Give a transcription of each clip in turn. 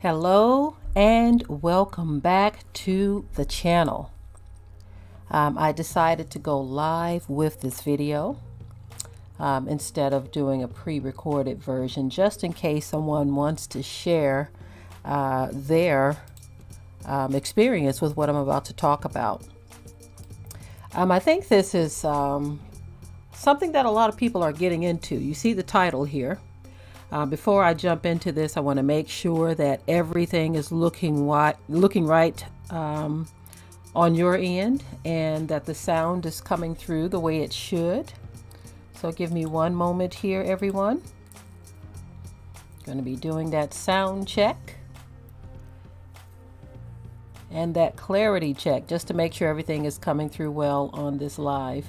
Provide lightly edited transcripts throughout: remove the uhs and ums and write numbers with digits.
Hello and welcome back to the channel. I decided to go live with this video instead of doing a pre-recorded version, just in case someone wants to share their experience with what I'm about to talk about. I think this is something that a lot of people are getting into. You see the title here. Before I jump into this, I want to make sure that everything is looking right on your end, and that the sound is coming through the way it should. So give me one moment here, everyone. Going to be doing that sound check and that clarity check just to make sure everything is coming through well on this live.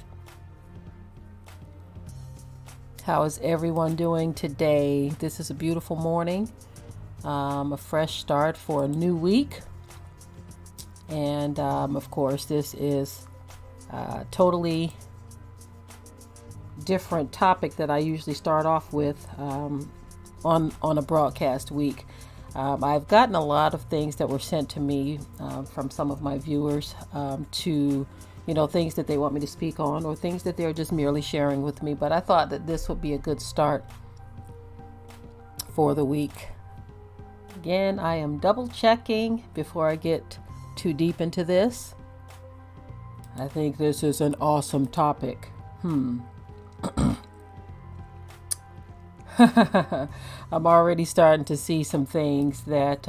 How is everyone doing today? This is a beautiful morning, a fresh start for a new week. And of course, this is a totally different topic that I usually start off with on a broadcast week. I've gotten a lot of things that were sent to me from some of my viewers to things that they want me to speak on, or things that they're just merely sharing with me. But I thought that this would be a good start for the week. Again, I am double checking before I get too deep into this. I think this is an awesome topic. I'm already starting to see some things that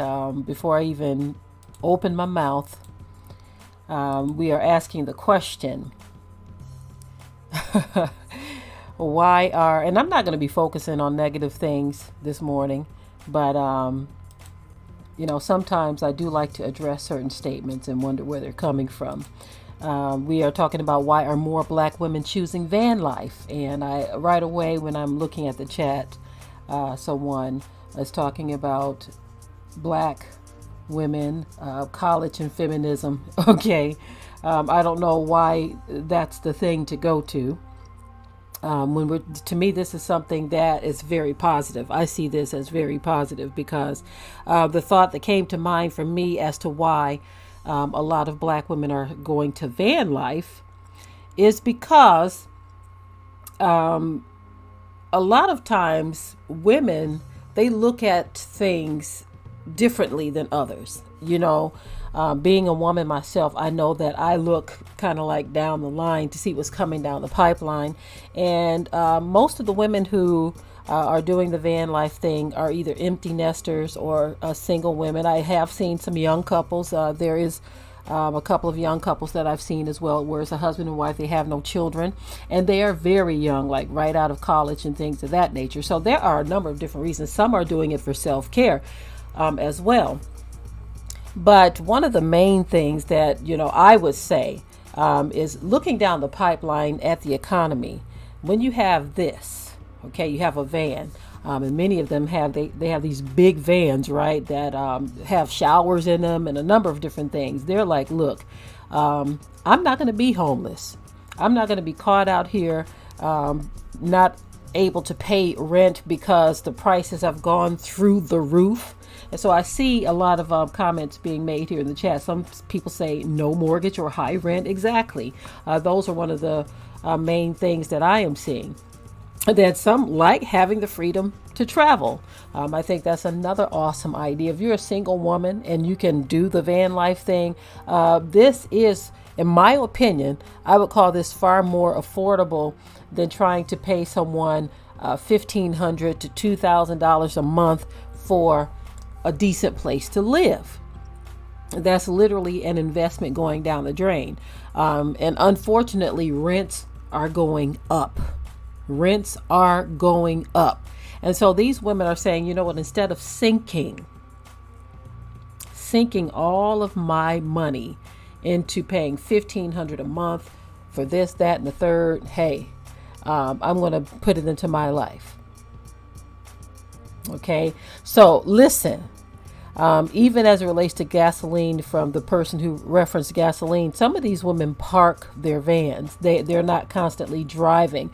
before I even open my mouth, we are asking the question, and I'm not going to be focusing on negative things this morning, but, sometimes I do like to address certain statements and wonder where they're coming from. We are talking about why are more black women choosing van life? And right away when I'm looking at the chat, someone is talking about black women, college and feminism. Okay. I don't know why that's the thing to go to. To me, this is something that is very positive. I see this as very positive because the thought that came to mind for me as to why a lot of black women are going to van life is because a lot of times women, they look at things differently than others. Being a woman myself, I know that I look kind of like down the line to see what's coming down the pipeline. And most of the women who are doing the van life thing are either empty nesters or single women. I have seen some young couples. There is a couple of young couples that I've seen as well, where it's a husband and wife, they have no children, and they are very young, like right out of college and things of that nature. So there are a number of different reasons. Some are doing it for self-care as well. But one of the main things that, I would say is looking down the pipeline at the economy. When you have this, okay, you have a van, and many of them they have these big vans, right, that have showers in them and a number of different things. They're like, look, I'm not going to be homeless. I'm not going to be caught out here not able to pay rent because the prices have gone through the roof. And so I see a lot of comments being made here in the chat. Some people say no mortgage or high rent. Exactly. Those are one of the main things that I am seeing. And then some like having the freedom to travel. I think that's another awesome idea. If you're a single woman and you can do the van life thing, this is, in my opinion, I would call this far more affordable than trying to pay someone $1,500 to $2,000 a month for a decent place to live. That's literally an investment going down the drain. And unfortunately, rents are going up. Rents are going up. And so these women are saying, you know what, instead of sinking all of my money into paying $1,500 a month for this, that, and the third, hey, I'm going to put it into my life. Okay. So listen, even as it relates to gasoline, from the person who referenced gasoline, some of these women park their vans. They're not constantly driving.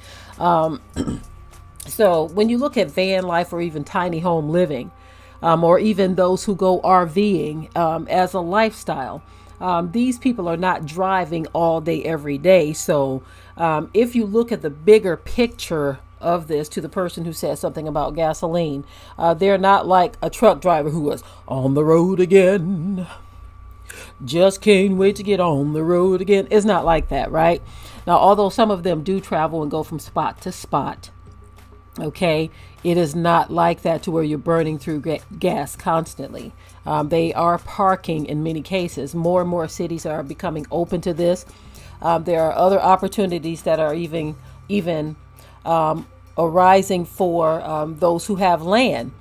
So when you look at van life or even tiny home living, or even those who go RVing as a lifestyle. These people are not driving all day, every day. So if you look at the bigger picture of this, to the person who said something about gasoline, they're not like a truck driver who was on the road again. Just can't wait to get on the road again. It's not like that, right? Now, although some of them do travel and go from spot to spot, okay, it is not like that to where you're burning through gas constantly. They are parking in many cases. More and more cities are becoming open to this. There are other opportunities that are even arising for those who have land.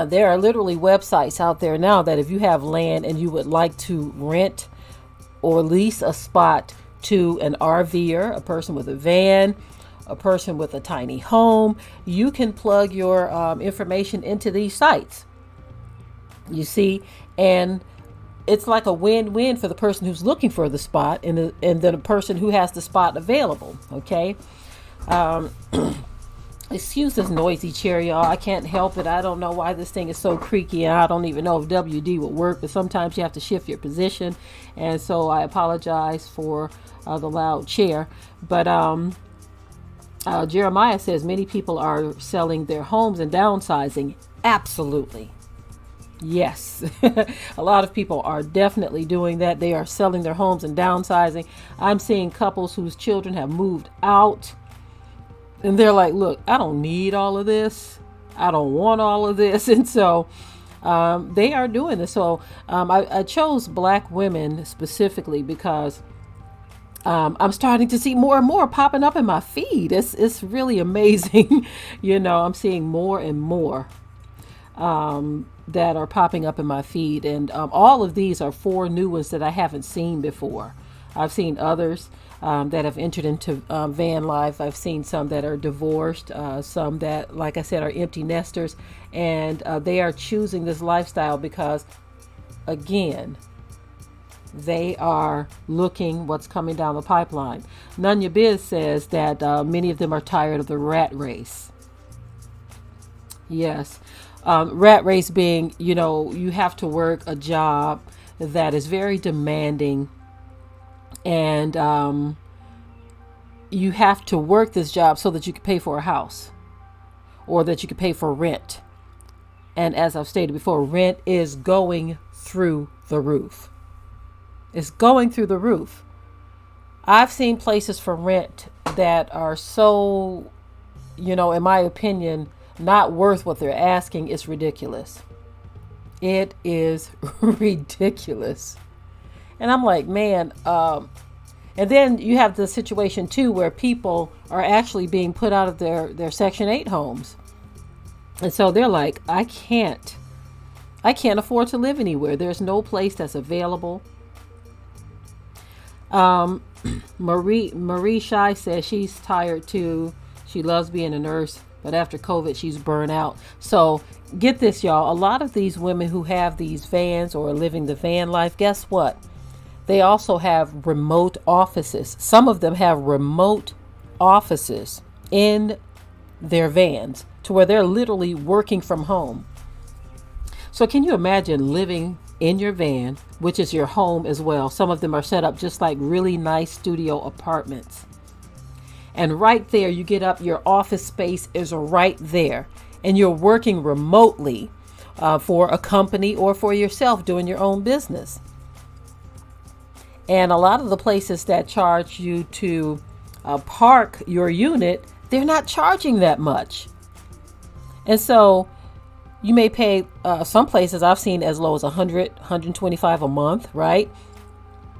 There are literally websites out there now that if you have land and you would like to rent or lease a spot to an RVer, a person with a van, a person with a tiny home, you can plug your information into these sites. You see, and it's like a win-win for the person who's looking for the spot and then the person who has the spot available. Okay. Excuse this noisy chair, y'all. I can't help it. I don't know why this thing is so creaky, and I don't even know if WD would work, but sometimes you have to shift your position, and so I apologize for the loud chair. But Jeremiah says many people are selling their homes and downsizing. Absolutely. Yes. A lot of people are definitely doing that. They are selling their homes and downsizing. I'm seeing couples whose children have moved out. And they're like, look, I don't need all of this. I don't want all of this. And so they are doing this. So I chose Black women specifically because I'm starting to see more and more popping up in my feed. It's really amazing. I'm seeing more and more that are popping up in my feed. And all of these are 4 new ones that I haven't seen before. I've seen others that have entered into van life. I've seen some that are divorced, some that, like I said, are empty nesters, and they are choosing this lifestyle because, again, they are looking what's coming down the pipeline. Nunya Biz says that many of them are tired of the rat race. Yes. Rat race being, you have to work a job that is very demanding, and you have to work this job so that you can pay for a house or that you can pay for rent. And as I've stated before, rent is going through the roof. It's going through the roof. I've seen places for rent that are so, in my opinion, not worth what they're asking. It's ridiculous. It is ridiculous. And I'm like, man, and then you have the situation too where people are actually being put out of their Section 8 homes. And so they're like, I can't afford to live anywhere. There's no place that's available. Marie Shai says she's tired too. She loves being a nurse, but after COVID, she's burnt out. So get this, y'all. A lot of these women who have these vans or are living the van life, guess what? They also have remote offices. Some of them have remote offices in their vans to where they're literally working from home. So can you imagine living in your van, which is your home as well? Some of them are set up just like really nice studio apartments. And right there, you get up, your office space is right there. And you're working remotely for a company or for yourself doing your own business. And a lot of the places that charge you to park your unit, they're not charging that much. And so you may pay, some places I've seen as low as $100, $125 a month, right?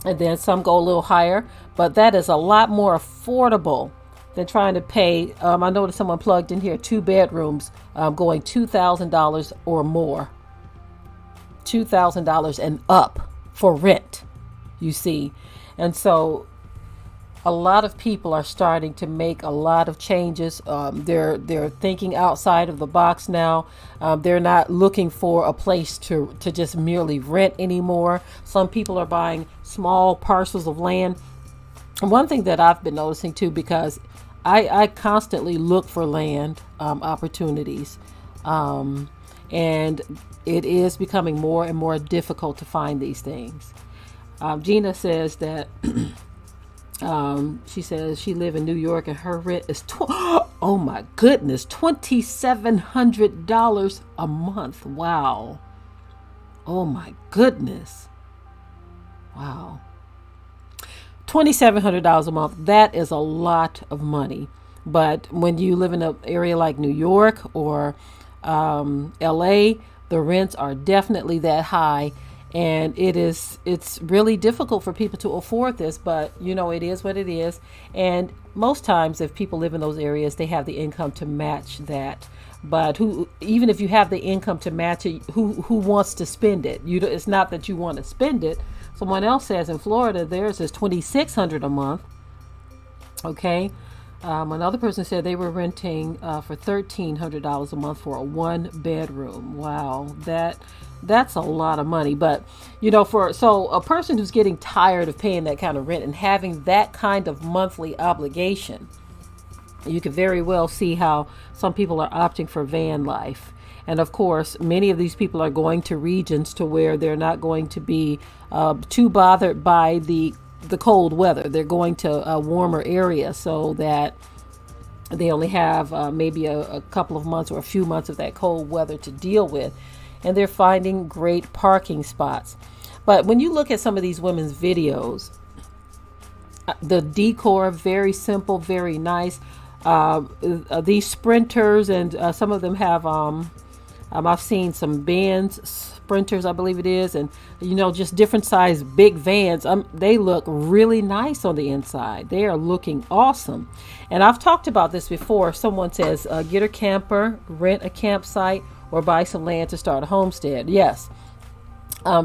And then some go a little higher, but that is a lot more affordable than trying to pay. I noticed someone plugged in here 2 bedrooms going $2,000 or more. $2,000 and up for rent, you see. And so a lot of people are starting to make a lot of changes. They're thinking outside of the box now. They're not looking for a place to just merely rent anymore. Some people are buying small parcels of land. And one thing that I've been noticing too, because I constantly look for land opportunities. and it is becoming more and more difficult to find these things. Gina says that she says she live in New York and her rent is oh my goodness, $2,700 a month. Wow. Oh my goodness. Wow. $2,700 a month. That is a lot of money. But when you live in an area like New York or LA, the rents are definitely that high. And it's really difficult for people to afford this, but it is what it is. And most times if people live in those areas, they have the income to match that. But even if you have the income to match it, who wants to spend it? It's not that you want to spend it. Someone else says in Florida, theirs is $2,600 a month. Okay. Another person said they were renting for $1,300 a month for a 1-bedroom. Wow, that's a lot of money. But so a person who's getting tired of paying that kind of rent and having that kind of monthly obligation, you can very well see how some people are opting for van life. And of course, many of these people are going to regions to where they're not going to be too bothered by the cold weather. They're going to a warmer area so that they only have maybe a couple of months or a few months of that cold weather to deal with. And they're finding great parking spots. But when you look at some of these women's videos, the decor, very simple, very nice. These sprinters, and some of them have I've seen some Benz sprinters, I believe it is, and just different size big vans. They look really nice on the inside. They are looking awesome. And I've talked about this before. Someone says get a camper, rent a campsite, or buy some land to start a homestead. Yes.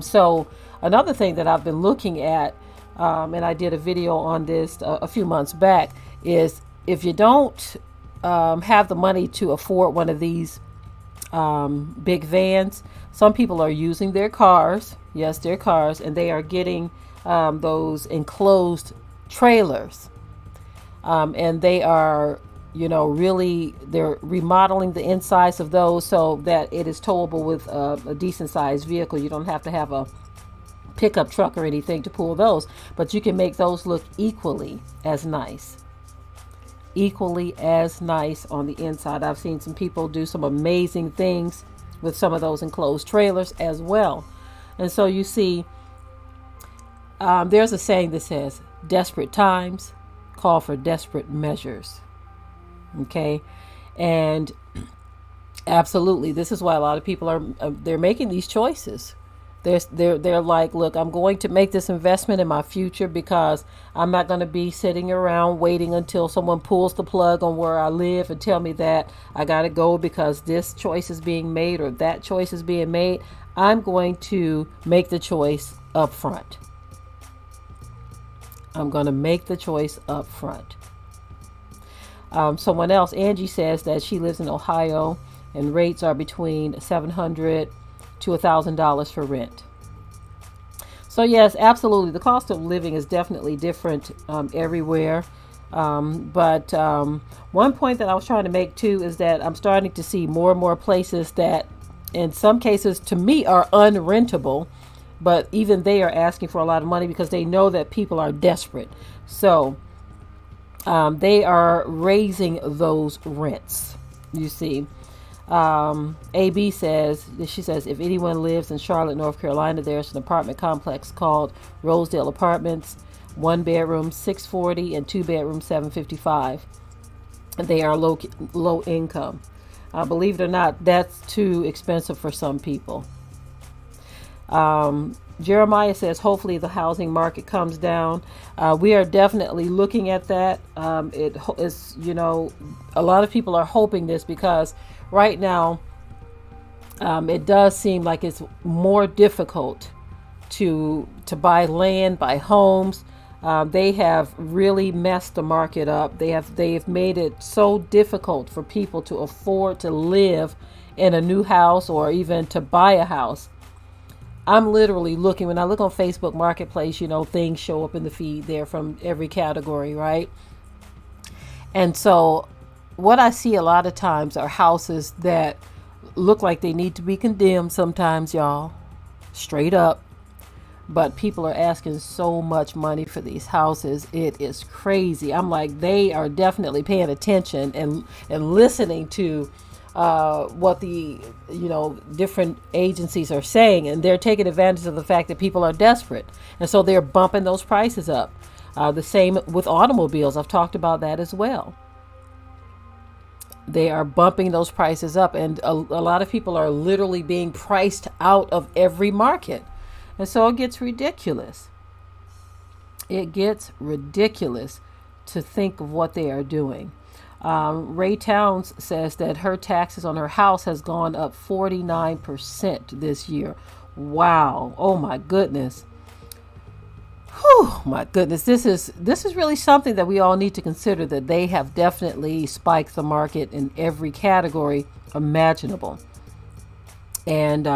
So another thing that I've been looking at, and I did a video on this a few months back, is if you don't have the money to afford one of these big vans, some people are using their cars. Yes, their cars, and they are getting those enclosed trailers, and they are they're remodeling the insides of those so that it is towable with a decent sized vehicle. You don't have to have a pickup truck or anything to pull those, but you can make those look equally as nice on the inside. I've seen some people do some amazing things with some of those enclosed trailers as well. And so you see, there's a saying that says, desperate times call for desperate measures. Okay. And absolutely, this is why a lot of people are they're making these choices. They're like, look, I'm going to make this investment in my future because I'm not going to be sitting around waiting until someone pulls the plug on where I live and tell me that I got to go because this choice is being made or that choice is being made. I'm going to make the choice up front. I'm going to make the choice up front. Someone else, Angie, says that she lives in Ohio and rates are between $700 to $1,000 for rent. So yes, absolutely, the cost of living is definitely different everywhere. But one point that I was trying to make too is that I'm starting to see more and more places that, in some cases, to me, are unrentable, but even they are asking for a lot of money because they know that people are desperate. So they are raising those rents. You see. AB says, if anyone lives in Charlotte, North Carolina, there's an apartment complex called Rosedale Apartments, 1 bedroom $640 and 2 bedroom $755. And they are low income. Believe it or not, that's too expensive for some people. Jeremiah says, hopefully the housing market comes down. We are definitely looking at that. It is, a lot of people are hoping this because right now, it does seem like it's more difficult to buy land, buy homes. They have really messed the market up. They've made it so difficult for people to afford to live in a new house or even to buy a house. I'm literally looking, when I look on Facebook Marketplace, things show up in the feed there from every category, right? And so what I see a lot of times are houses that look like they need to be condemned sometimes, y'all. Straight up. But people are asking so much money for these houses. It is crazy. I'm like, they are definitely paying attention and listening to what the different agencies are saying, and they're taking advantage of the fact that people are desperate, and so they're bumping those prices up. The same with automobiles. I've talked about that as well. They are bumping those prices up, and a lot of people are literally being priced out of every market. And so it gets ridiculous. It gets ridiculous to think of what they are doing. Ray Towns says that her taxes on her house has gone up 49% this year. Wow. Oh my goodness. Whew, my goodness. This is really something that we all need to consider, that they have definitely spiked the market in every category imaginable. And,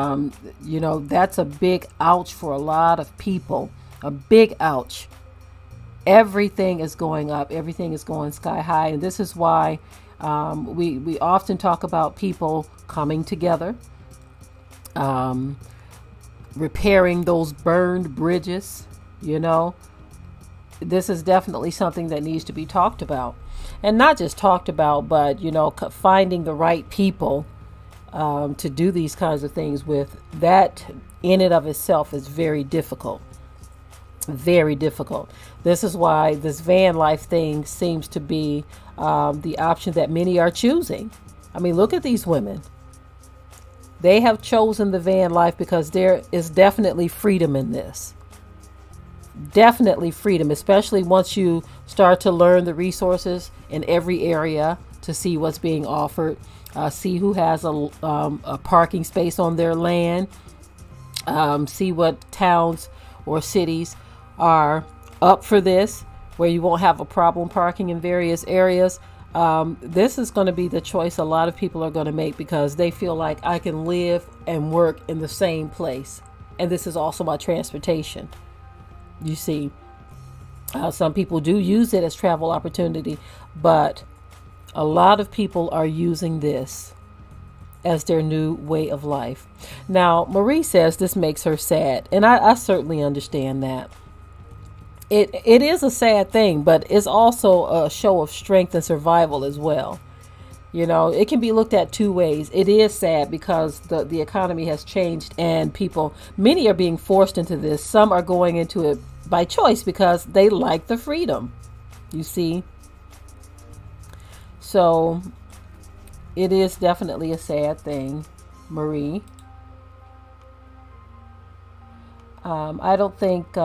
that's a big ouch for a lot of people. A big ouch. Everything is going up. Everything is going sky high. And this is why we often talk about people coming together, repairing those burned bridges. This is definitely something that needs to be talked about. And not just talked about, but, finding the right people to do these kinds of things with. That in and of itself is very difficult. Very difficult. This is why this van life thing seems to be the option that many are choosing. I mean, look at these women. They have chosen the van life because there is definitely freedom in this. Definitely freedom, especially once you start to learn the resources in every area to see what's being offered. See who has a parking space on their land. See what towns or cities are up for this, where you won't have a problem parking in various areas. This is going to be the choice a lot of people are going to make, because they feel like I can live and work in the same place. And this is also my transportation. You see, some people do use it as travel opportunity, but a lot of people are using this as their new way of life. Now, Marie says this makes her sad, and I certainly understand that. It is a sad thing, but it's also a show of strength and survival as well. It can be looked at two ways. It is sad because the economy has changed, and many are being forced into this. Some are going into it by choice because they like the freedom, you see. So it is definitely a sad thing, Marie. I don't think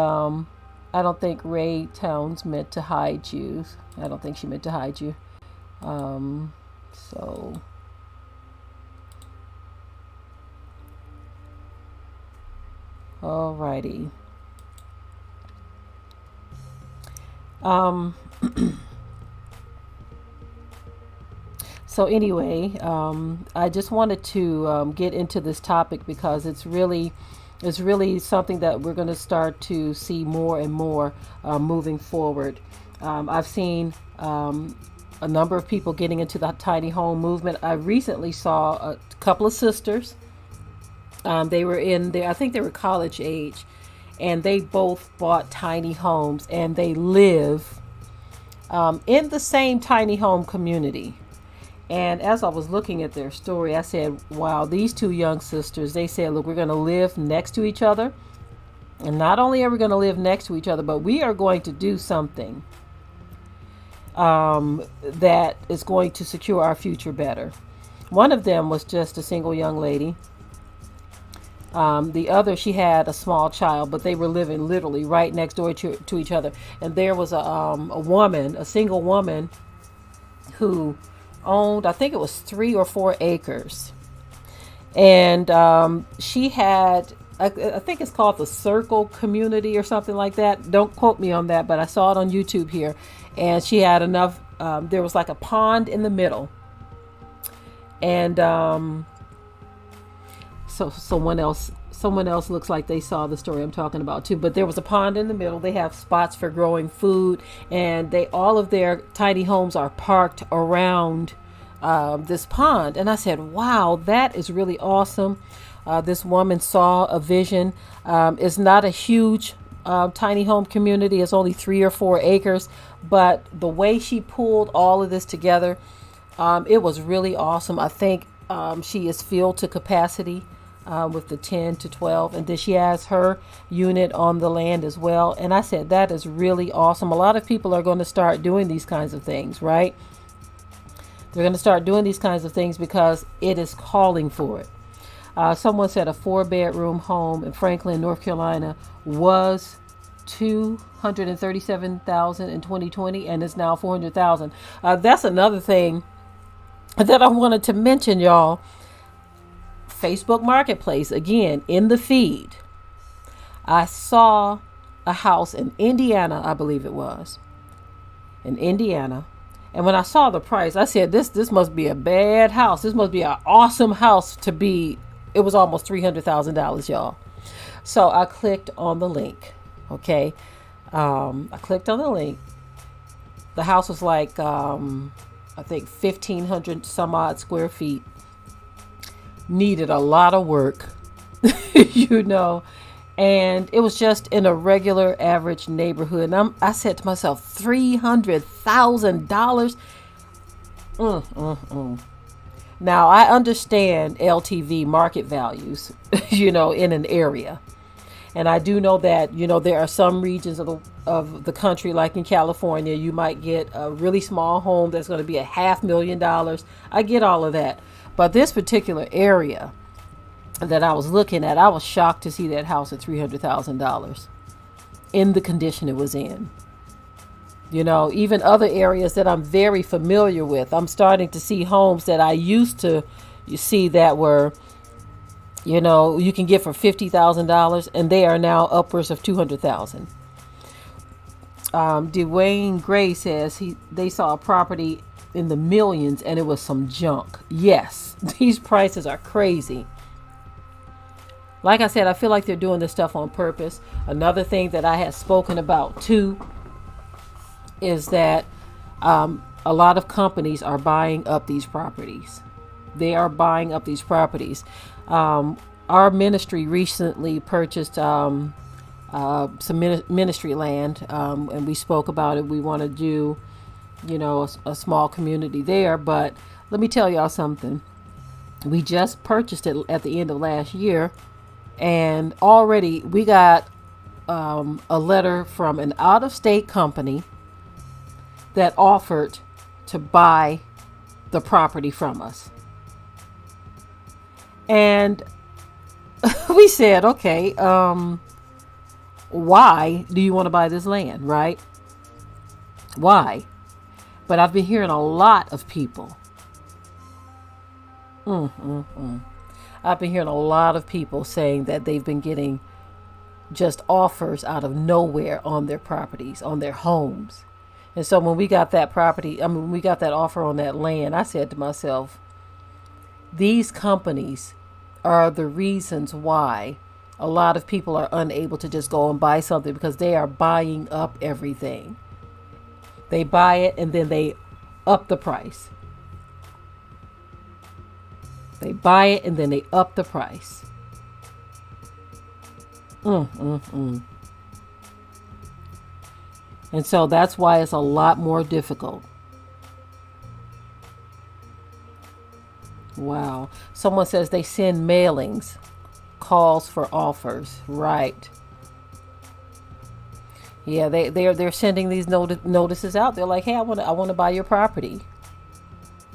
Ray Towns meant to hide you. I don't think she meant to hide you. So alrighty. So anyway, I just wanted to get into this topic because it's really something that we're going to start to see more and more moving forward. I've seen a number of people getting into the tiny home movement. I recently saw a couple of sisters. They were I think they were college age, and they both bought tiny homes, and they live in the same tiny home community. And as I was looking at their story, I said, wow, these two young sisters, they said, look, we're going to live next to each other. And not only are we going to live next to each other, but we are going to do something that is going to secure our future better. One of them was just a single young lady. The other, she had a small child, but they were living literally right next door to each other. And there was a single woman who owned, I think it was 3 or 4 acres. And she had, I think it's called the Circle Community or something like that. Don't quote me on that, but I saw it on YouTube here. And she had enough, there was like a pond in the middle. And so someone else looks like they saw the story I'm talking about too. But there was a pond in the middle. They have spots for growing food, and all of their tiny homes are parked around this pond. And I said, wow, that is really awesome. This woman saw a vision. It's not a huge tiny home community. It's only 3 or 4 acres. But the way she pulled all of this together, it was really awesome. I think she is filled to capacity with the 10 to 12. And then she has her unit on the land as well. And I said, that is really awesome. A lot of people are going to start doing these kinds of things, right? They're going to start doing these kinds of things because it is calling for it. Someone said a 4-bedroom home in Franklin, North Carolina was $237,000 in 2020 and is now $400,000. That's another thing that I wanted to mention, y'all. Facebook Marketplace, again, in the feed. I saw a house in Indiana, I believe it was. In Indiana. And when I saw the price, I said, this must be a bad house. This must be an awesome house to be. It was almost $300,000, y'all. So I clicked on the link. Okay. I clicked on the link. The house was like, I think 1,500 some odd square feet. Needed a lot of work, you know. And it was just in a regular average neighborhood. And I said to myself, $300,000. Now, I understand LTV market values, you know, in an area. And I do know that, you know, there are some regions of the country, like in California, you might get a really small home that's going to be $500,000. I get all of that. But this particular area that I was looking at, I was shocked to see that house at $300,000 in the condition it was in. You know, even other areas that I'm very familiar with, I'm starting to see homes that I used to see that were, you know, you can get for $50,000, and they are now upwards of $200,000. Dwayne Gray says they saw a property in the millions and it was some junk. Yes, these prices are crazy. Like I said, I feel like they're doing this stuff on purpose. Another thing that I had spoken about too is that a lot of companies are buying up these properties. They are buying up these properties. Our ministry recently purchased some ministry land, and we spoke about it. We want to do, you know, a small community there. But let me tell y'all something. We just purchased it at the end of last year, and already we got a letter from an out-of-state company that offered to buy the property from us. And we said, okay, why do you want to buy this land, right? Why? But I've been hearing a lot of people. I've been hearing a lot of people saying that they've been getting just offers out of nowhere on their properties, on their homes. And so when we got that when we got that offer on that land, I said to myself, these companies are the reasons why a lot of people are unable to just go and buy something, because they are buying up everything. They buy it and then they up the price. They buy it and then they up the price. And so that's why it's a lot more difficult. Wow. Someone says they send mailings, calls for offers. Right. Yeah, they're sending these notices out. They're like, hey, I want to buy your property.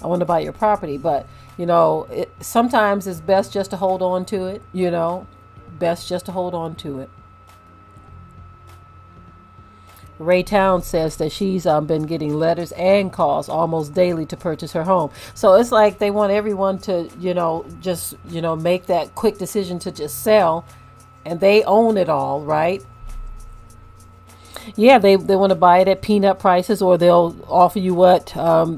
I want to buy your property. But, you know, sometimes it's best just to hold on to it, you know. Best just to hold on to it. Ray Town says that she's been getting letters and calls almost daily to purchase her home. So it's like they want everyone to, you know, just, you know, make that quick decision to just sell, and they own it all, right? Yeah, they want to buy it at peanut prices, or they'll offer you what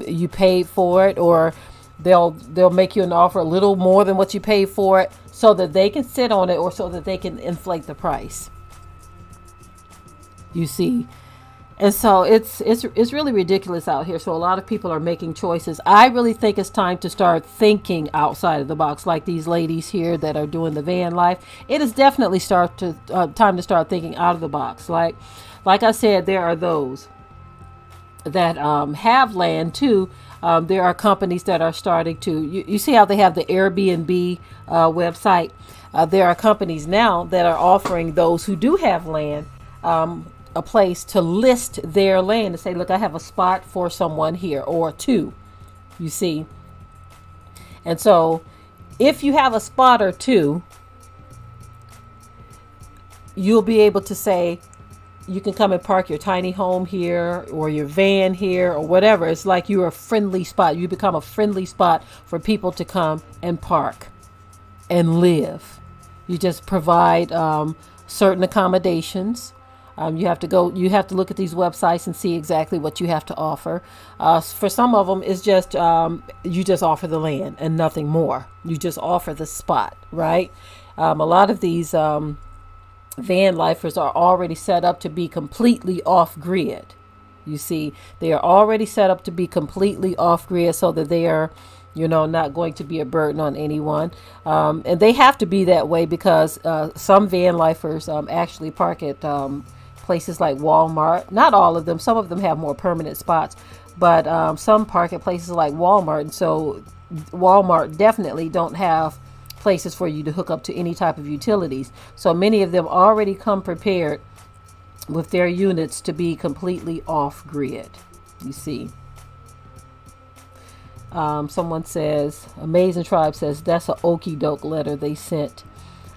you paid for it, or they'll make you an offer a little more than what you paid for it, so that they can sit on it, or so that they can inflate the price. You see. And so it's really ridiculous out here. So a lot of people are making choices. I really think it's time to start thinking outside of the box, like these ladies here that are doing the van life. It is definitely time to start thinking out of the box. Like I said, there are those that have land too. There are companies that are starting to. You see how they have the Airbnb website. There are companies now that are offering those who do have land. A place to list their land and say, look, I have a spot for someone here or two, you see. And so if you have a spot or two, you'll be able to say, you can come and park your tiny home here or your van here or whatever. It's like you're a friendly spot. You become a friendly spot for people to come and park and live. You just provide certain accommodations. You have to look at these websites and see exactly what you have to offer. For some of them, it's just, you just offer the land and nothing more. You just offer the spot, right? A lot of these van lifers are already set up to be completely off grid. You see, they are already set up to be completely off grid so that they are, not going to be a burden on anyone. And they have to be that way because some van lifers actually park at places like Walmart. Not all of them. Some of them have more permanent spots, but some park at places like Walmart. And so Walmart definitely don't have places for you to hook up to any type of utilities. So many of them already come prepared with their units to be completely off grid. You see. Someone says, Amazing Tribe says, that's a okie doke letter they sent.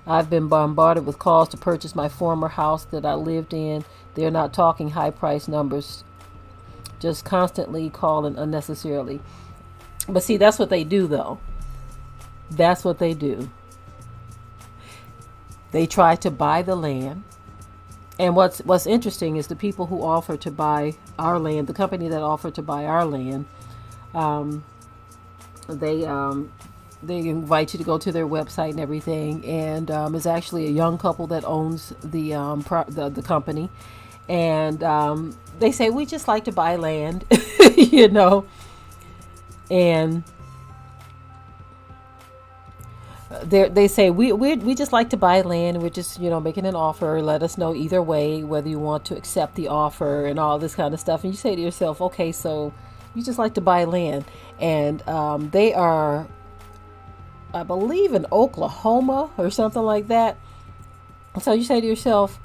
I've been bombarded with calls to purchase my former house that I lived in. They're not talking high price numbers, just constantly calling unnecessarily. But see, that's what they do though. That's what they do. They try to buy the land. And what's interesting is the people who offer to buy our land, the company that offered to buy our land, they invite you to go to their website and everything, and it's actually a young couple that owns the company, and they say, we just like to buy land, and they say we just like to buy land, and we're just making an offer. Let us know either way whether you want to accept the offer and all this kind of stuff. And you say to yourself, okay, so you just like to buy land, and they are, I believe, in Oklahoma or something like that. So you say to yourself,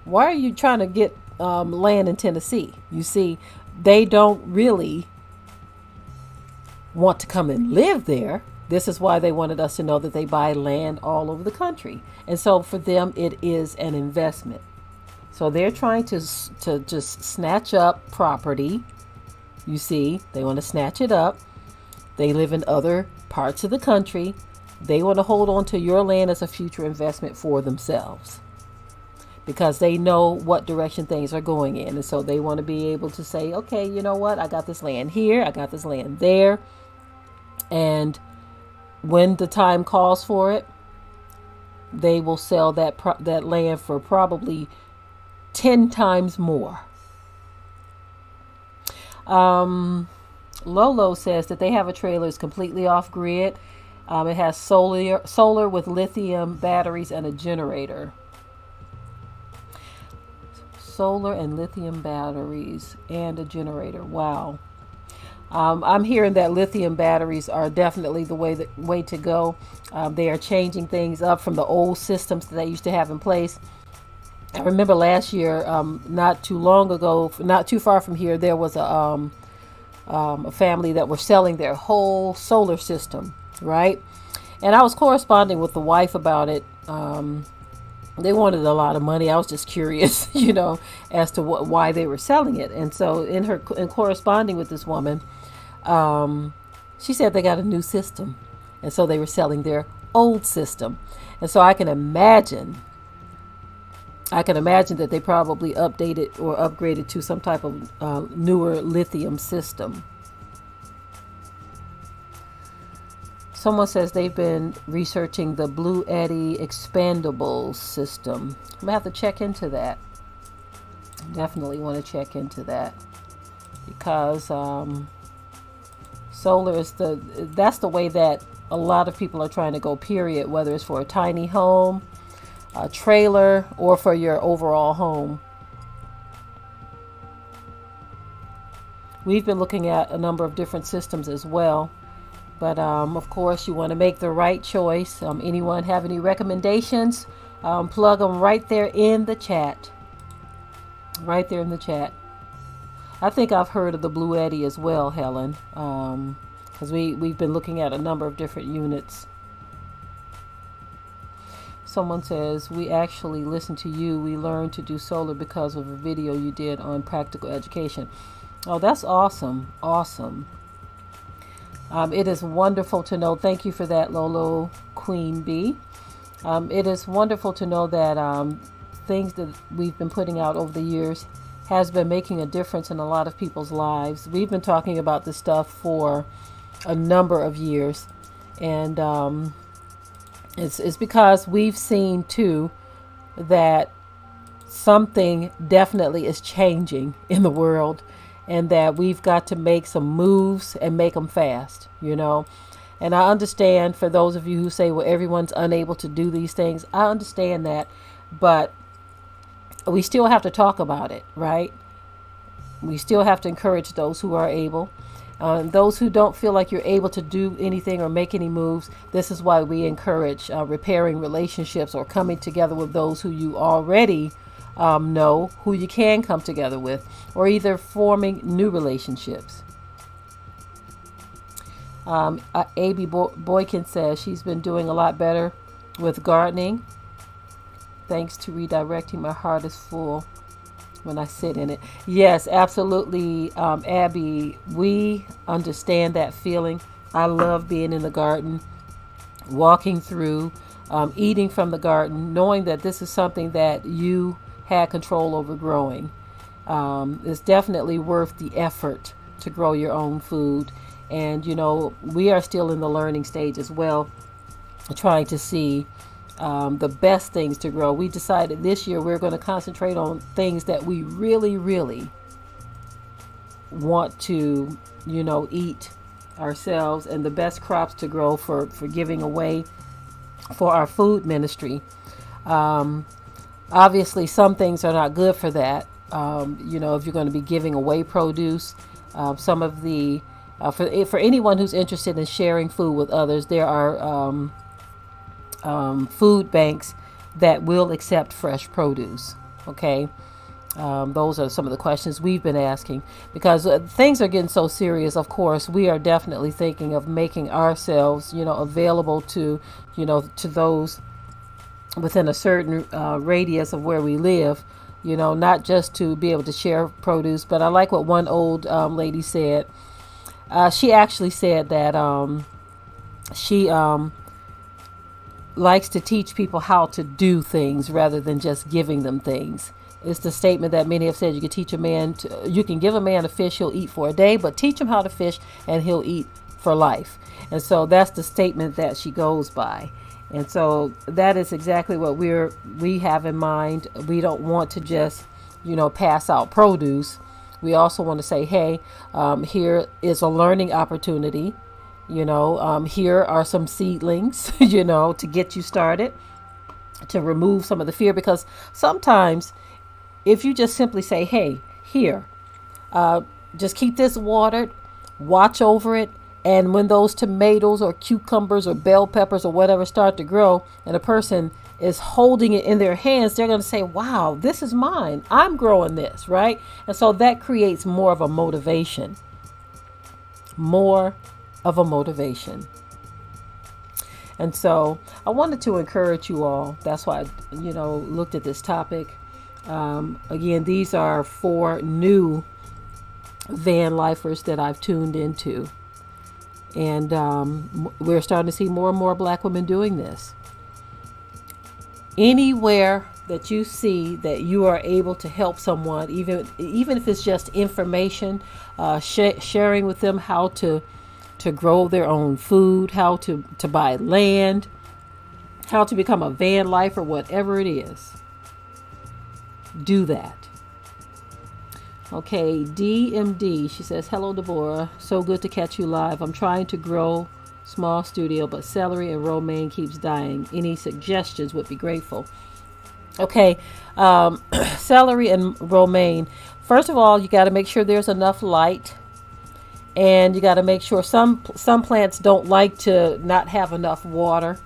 why are you trying to get land in Tennessee? You see, they don't really want to come and live there. This is why they wanted us to know that they buy land all over the country. And so for them, it is an investment. So they're trying to just snatch up property. You see, they want to snatch it up. They live in other parts of the country. They want to hold on to your land as a future investment for themselves because they know what direction things are going in. And so they want to be able to say, okay, you know what? I got this land here. I got this land there. And when the time calls for it, they will sell that land for probably 10 times more. Lolo says that they have a trailer that's completely off grid. It has solar with lithium batteries and a generator. Solar and lithium batteries and a generator. Wow. I'm hearing that lithium batteries are definitely the way to go. They are changing things up from the old systems that they used to have in place. I remember last year, not too long ago, not too far from here, there was a family that were selling their whole solar system, right? And I was corresponding with the wife about it. They wanted a lot of money. I was just curious, as to why they were selling it. And so in corresponding with this woman, she said they got a new system. And so they were selling their old system. And so I can imagine that they probably updated or upgraded to some type of newer lithium system. Someone says they've been researching the Blue Eddy expandable system. I'm going to have to check into that. Definitely want to check into that because solar is that's the way that a lot of people are trying to go, period, whether it's for a tiny home, a trailer, or for your overall home. We've been looking at a number of different systems as well. But of course, you want to make the right choice. Anyone have any recommendations? Plug them right there in the chat. Right there in the chat. I think I've heard of the Blue Eddy as well, Helen. Because we've been looking at a number of different units. Someone says, we actually listened to you. We learned to do solar because of a video you did on practical education. Oh, that's awesome. Awesome. It is wonderful to know. Thank you for that, Lolo Queen Bee. It is wonderful to know that things that we've been putting out over the years has been making a difference in a lot of people's lives. We've been talking about this stuff for a number of years. And it's because we've seen, too, that something definitely is changing in the world. And that we've got to make some moves and make them fast, you know. And I understand for those of you who say, well, everyone's unable to do these things. I understand that. But we still have to talk about it, right? We still have to encourage those who are able. Those who don't feel like you're able to do anything or make any moves, this is why we encourage repairing relationships or coming together with those who you already know, who you can come together with, or either forming new relationships. A.B. Boykin says she's been doing a lot better with gardening. Thanks to redirecting, my heart is full when I sit in it. Yes, absolutely, Abby. We understand that feeling. I love being in the garden, walking through, eating from the garden, knowing that this is something that you had control over growing. It's definitely worth the effort to grow your own food. And, you know, we are still in the learning stage as well, trying to see the best things to grow. We decided this year we're going to concentrate on things that we really, really want to, you know, eat ourselves, and the best crops to grow for giving away for our food ministry. Obviously, some things are not good for that. You know, if you're going to be giving away produce, some of the, for anyone who's interested in sharing food with others, there are food banks that will accept fresh produce. Okay. Those are some of the questions we've been asking, because things are getting so serious. Of course, we are definitely thinking of making ourselves, you know, available to, you know, to those within a certain radius of where we live, you know, not just to be able to share produce. But I like what one old lady said. She actually said that she likes to teach people how to do things rather than just giving them things. It's the statement that many have said: you can give a man a fish, he'll eat for a day, but teach him how to fish and he'll eat for life. And so that's the statement that she goes by. And so that is exactly what we have in mind. We don't want to just, you know, pass out produce. We also want to say, hey, here is a learning opportunity. You know, here are some seedlings, you know, to get you started, to remove some of the fear. Because sometimes if you just simply say, hey, here, just keep this watered, watch over it. And when those tomatoes or cucumbers or bell peppers or whatever start to grow, and a person is holding it in their hands, they're going to say, wow, this is mine. I'm growing this, right? And so that creates more of a motivation. More of a motivation. And so I wanted to encourage you all. That's why I, you know, looked at this topic. Again, these are 4 new van lifers that I've tuned into. And we're starting to see more and more Black women doing this. Anywhere that you see that you are able to help someone, even if it's just information, sharing with them how to grow their own food, how to buy land, how to become a van lifer, whatever it is, do that. Okay, DMD. She says, hello, Deborah. So good to catch you live. I'm trying to grow small studio, but celery and romaine keeps dying. Any suggestions would be grateful. Okay, celery and romaine. First of all, you got to make sure there's enough light, and you got to make sure some plants don't like to not have enough water.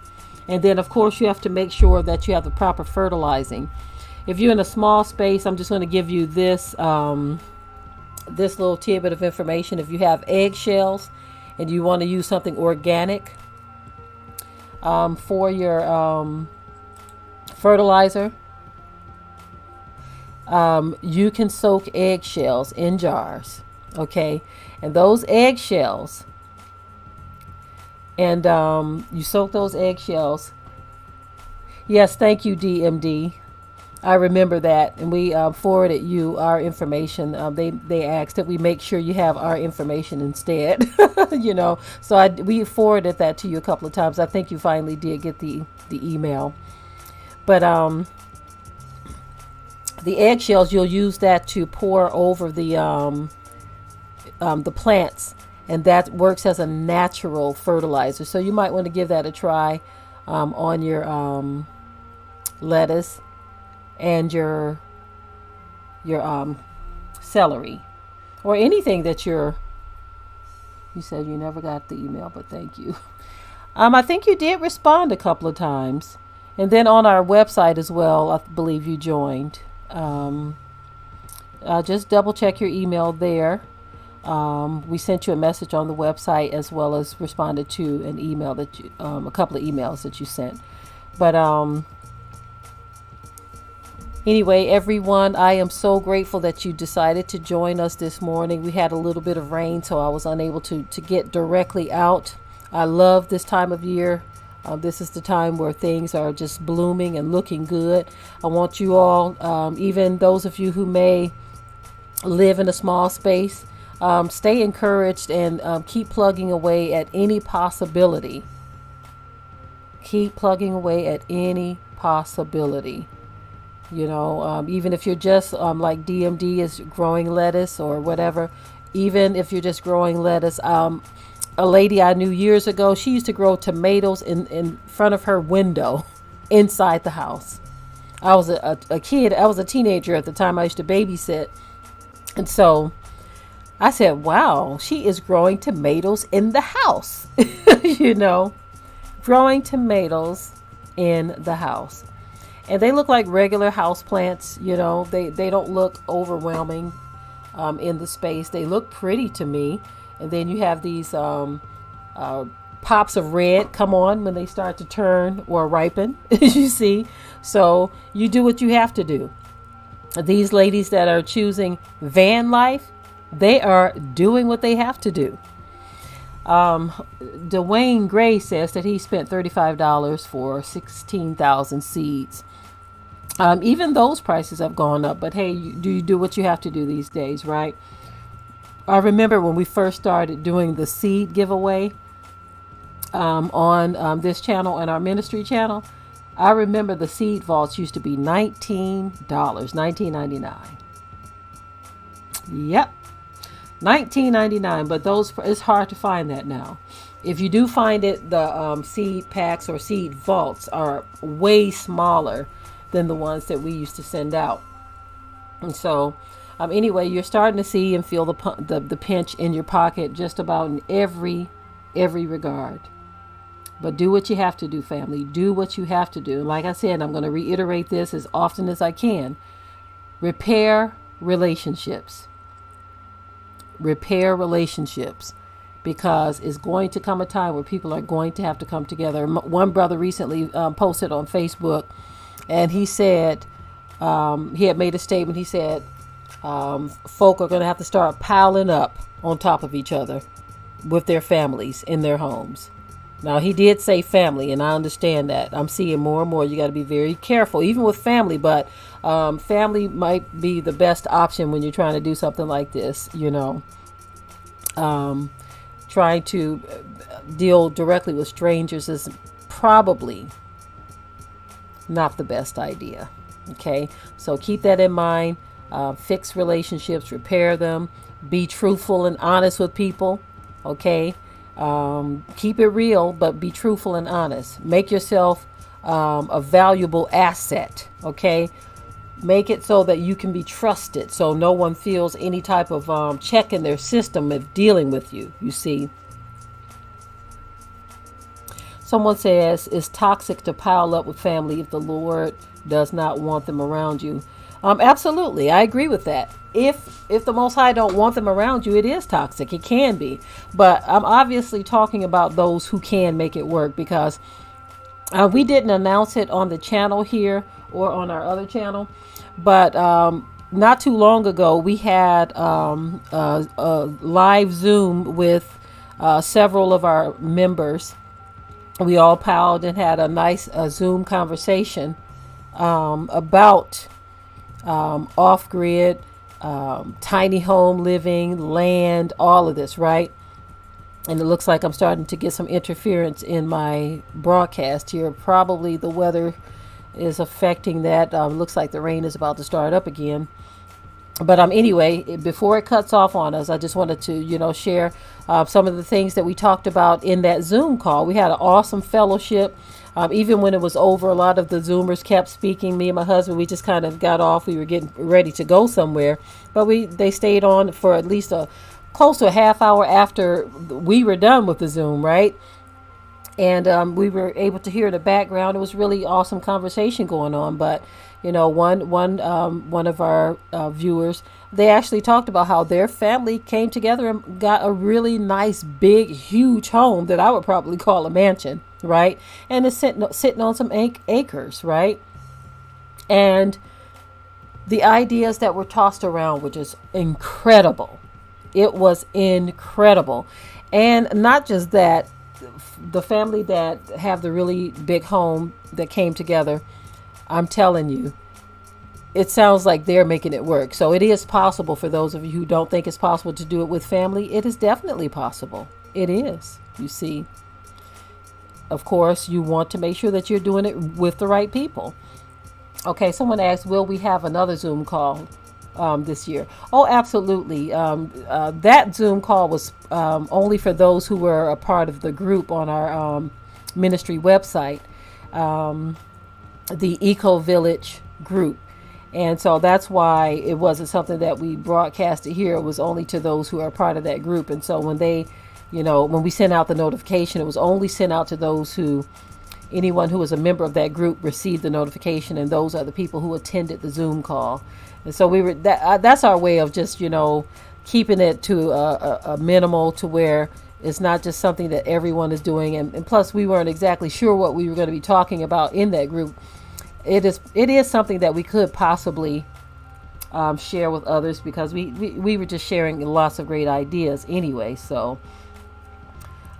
And then, of course, you have to make sure that you have the proper fertilizing. If you're in a small space, I'm just going to give you this this little tidbit of information. If you have eggshells and you want to use something organic for your fertilizer, you can soak eggshells in jars. Okay, and those eggshells, and you soak those eggshells. Yes, thank you, DMD. I remember that, and we forwarded you our information. They asked that we make sure you have our information instead, So we forwarded that to you a couple of times. I think you finally did get the email, but the eggshells, you'll use that to pour over the plants, and that works as a natural fertilizer. So you might want to give that a try on your lettuce and your celery, or anything that you said you never got the email, but thank you. I think you did respond a couple of times, and then on our website as well, I believe you joined. Just double check your email there. We sent you a message on the website, as well as responded to an email that you, a couple of emails that you sent. But anyway, everyone, I am so grateful that you decided to join us this morning. We had a little bit of rain, so I was unable to get directly out. I love this time of year. This is the time where things are just blooming and looking good. I want you all, even those of you who may live in a small space, stay encouraged and keep plugging away at any possibility. Keep plugging away at any possibility. Even if you're just like DMD is growing lettuce or whatever, even if you're just growing lettuce. A lady I knew years ago, she used to grow tomatoes in front of her window inside the house. I was a kid. I was a teenager at the time. I used to babysit. And so I said, wow, she is growing tomatoes in the house, growing tomatoes in the house. And they look like regular house plants, they don't look overwhelming in the space. They look pretty to me. And then you have these pops of red come on when they start to turn or ripen, you see. So you do what you have to do. These ladies that are choosing van life, they are doing what they have to do. Dwayne Gray says that he spent $35 for 16,000 seeds. Even those prices have gone up, but hey, you do what you have to do these days, right? I remember when we first started doing the seed giveaway on this channel and our ministry channel. I remember the seed vaults used to be $19, $19.99. Yep, $19.99. But it's hard to find that now. If you do find it, the seed packs or seed vaults are way smaller than the ones that we used to send out. And so anyway, you're starting to see and feel the pinch in your pocket just about in every regard. But do what you have to do, family. Do what you have to do. Like I said, I'm going to reiterate this as often as I can. Repair relationships. Repair relationships. Because it's going to come a time where people are going to have to come together. One brother recently posted on Facebook, and he said, he had made a statement. He said, folk are going to have to start piling up on top of each other with their families in their homes. Now, he did say family, and I understand that. I'm seeing more and more. You got to be very careful, even with family. But family might be the best option when you're trying to do something like this, Trying to deal directly with strangers is probably not the best idea. Okay, so keep that in mind. fix relationships, repair them, be truthful and honest with people. Okay. Keep it real, but be truthful and honest. Make yourself a valuable asset. Okay. Make it so that you can be trusted, so no one feels any type of check in their system of dealing with you. You see, someone says it's toxic to pile up with family if the Lord does not want them around you. Absolutely, I agree with that. If the Most High don't want them around you, it is toxic. It can be, but I'm obviously talking about those who can make it work, because we didn't announce it on the channel here or on our other channel, but not too long ago we had a live Zoom with several of our members. We all piled and had a nice Zoom conversation about off-grid, tiny home living, land, all of this, right? And it looks like I'm starting to get some interference in my broadcast here. Probably the weather is affecting that. Looks like the rain is about to start up again. But anyway, before it cuts off on us, I just wanted to, share some of the things that we talked about in that Zoom call. We had an awesome fellowship. Even when it was over, a lot of the Zoomers kept speaking. Me and my husband, we just kind of got off. We were getting ready to go somewhere, but they stayed on for at least close to a half hour after we were done with the Zoom, right? And we were able to hear in the background. It was really awesome conversation going on. But one of our viewers, they actually talked about how their family came together and got a really nice, big, huge home that I would probably call a mansion, right? And it's sitting on some acres, right? And the ideas that were tossed around were just incredible. It was incredible. And not just that, the family that have the really big home that came together, I'm telling you, it sounds like they're making it work. So it is possible. For those of you who don't think it's possible to do it with family, it is definitely possible. It is. You see, of course, you want to make sure that you're doing it with the right people. Okay, someone asked, will we have another Zoom call this year? Oh, absolutely. That Zoom call was only for those who were a part of the group on our ministry website, the Eco Village group. And so that's why it wasn't something that we broadcasted here. It was only to those who are part of that group. And so when when we sent out the notification, it was only sent out to anyone who was a member of that group received the notification. And those are the people who attended the Zoom call. And so that's our way of just, keeping it to a minimal, to where it's not just something that everyone is doing. And plus, we weren't exactly sure what we were going to be talking about in that group. It is something that we could possibly share with others, because we were just sharing lots of great ideas anyway. So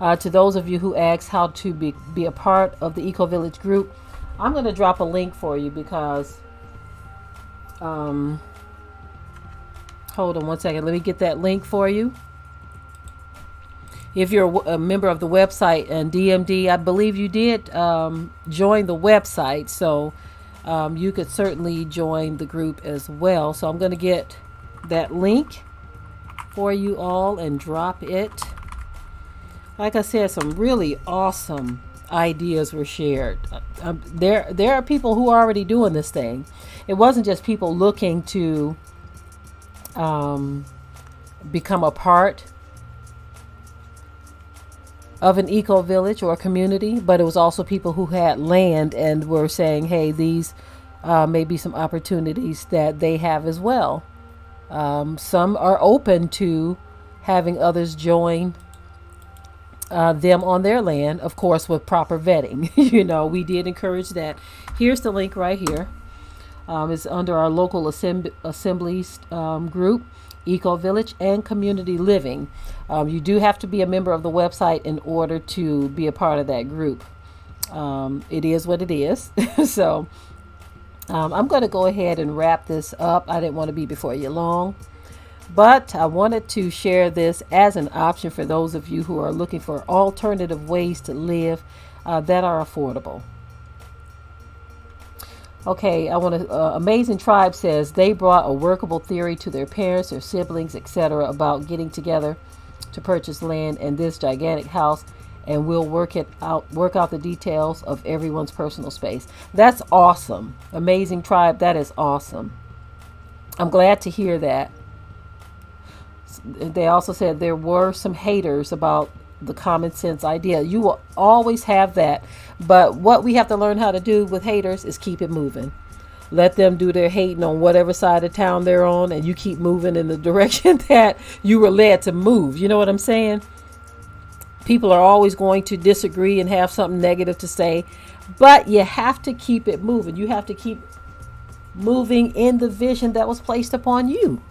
to those of you who asked how to be a part of the Eco Village group, I'm going to drop a link for you, because hold on one second. Let me get that link for you. If you're a member of the website and DMD, I believe you did join the website, so you could certainly join the group as well. So I'm going to get that link for you all and drop it. Like I said, some really awesome ideas were shared. There are people who are already doing this thing. It wasn't just people looking to become a part of an eco village or a community, but it was also people who had land and were saying, hey, these may be some opportunities that they have as well. Some are open to having others join them on their land, of course, with proper vetting. We did encourage that. Here's the link right here. It's under our local assemblies group, Eco Village and Community Living. You do have to be a member of the website in order to be a part of that group. It is what it is. So I'm going to go ahead and wrap this up. I didn't want to be before you long, but I wanted to share this as an option for those of you who are looking for alternative ways to live that are affordable. Okay, I want to. Amazing Tribe says they brought a workable theory to their parents, their siblings, etc., about getting together to purchase land in this gigantic house, and we'll work out the details of everyone's personal space. That's awesome. Amazing Tribe, that is awesome. I'm glad to hear that. They also said there were some haters about the common sense idea. You will always have that. But what we have to learn how to do with haters is keep it moving. Let them do their hating on whatever side of town they're on, and you keep moving in the direction that you were led to move. You know what I'm saying? People are always going to disagree and have something negative to say, but you have to keep it moving. You have to keep moving in the vision that was placed upon you.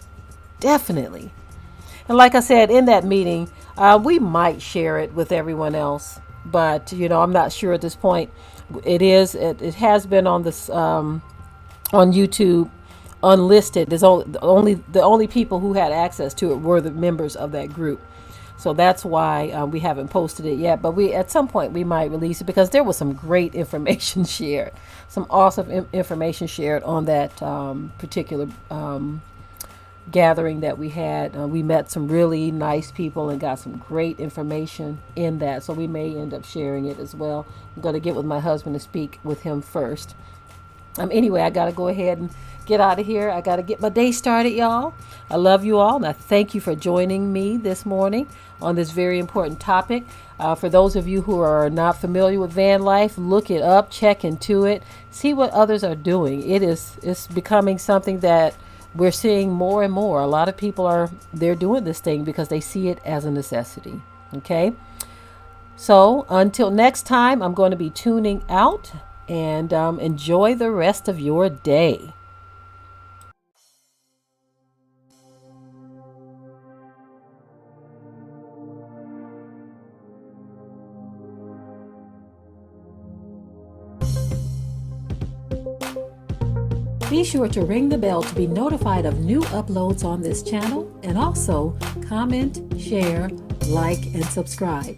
Definitely. And like I said, in that meeting, we might share it with everyone else, but I'm not sure at this point. It has been on this on YouTube unlisted. There's only the only people who had access to it were the members of that group. So that's why we haven't posted it yet. But at some point we might release it, because there was some great information shared, some awesome information shared on that particular gathering that we had. We met some really nice people and got some great information in that. So we may end up sharing it as well. I'm going to get with my husband to speak with him first. Anyway, I got to go ahead and get out of here. I got to get my day started, y'all. I love you all, and I thank you for joining me this morning on this very important topic. For those of you who are not familiar with van life, look it up, check into it, see what others are doing. It's becoming something that we're seeing more and more. A lot of people they're doing this thing because they see it as a necessity. Okay. So until next time, I'm going to be tuning out, and enjoy the rest of your day. Be sure to ring the bell to be notified of new uploads on this channel, and also comment, share, like, and subscribe.